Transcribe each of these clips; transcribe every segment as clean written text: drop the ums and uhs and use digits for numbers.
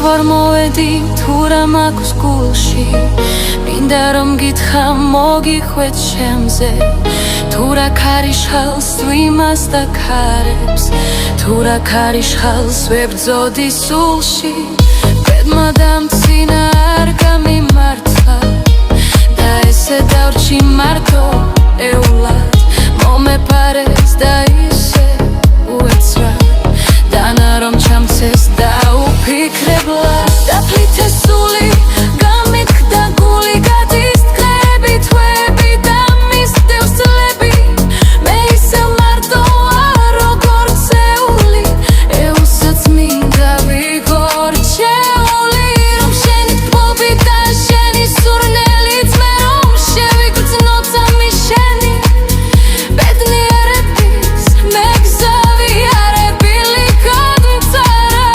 ვარ მოვედი თუ რა მაქვს გულში მინდა რომ გითხრა მოგიხვეწ ჩემზე თუ რა ქარიშხალს თუ იმას დაქარებს თუ რა ქარიშხალს ვებრძოდი სულში ბედმა და მცინა არ გამიმართლა და ესე დავრჩი მარტო ეულად მომეპარეს და ისე უეცრად დანა რომ ჩამცეს და უფიქრებლა დაფლით ეს სული გამიქდა გული გადის დღეები თვეები და მისდევს წლები მე ისე მარტო ვარ როგორც ეული ეუსაც მინდა ვიგორჩეული რომ შენი თბობი და შენი სურნელიც მე რომ შევიგრძნო წამი შენი ბედნიერების მე გზავიარებილი გადმწარა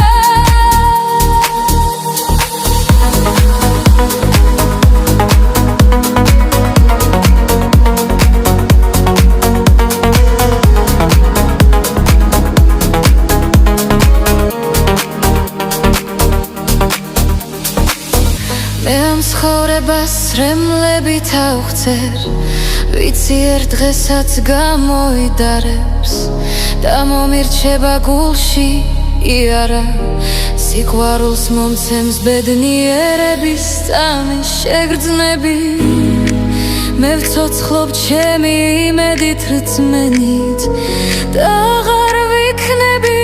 მე ამ ცხოვრებას რემლებით ავხცერ ვიცი ერთ დღესაც გამოიდარებს და მომირჩება გულში იარა სიყვარულს მომცემს ბედნიერების წამი შეგრძნები მე ვცოცხლობ ჩემი იმედით რწმენით და აღარ ვიქნები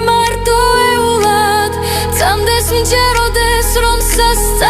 მარტო ეულად წამდეს მჯეროდეს რომ სასწავლო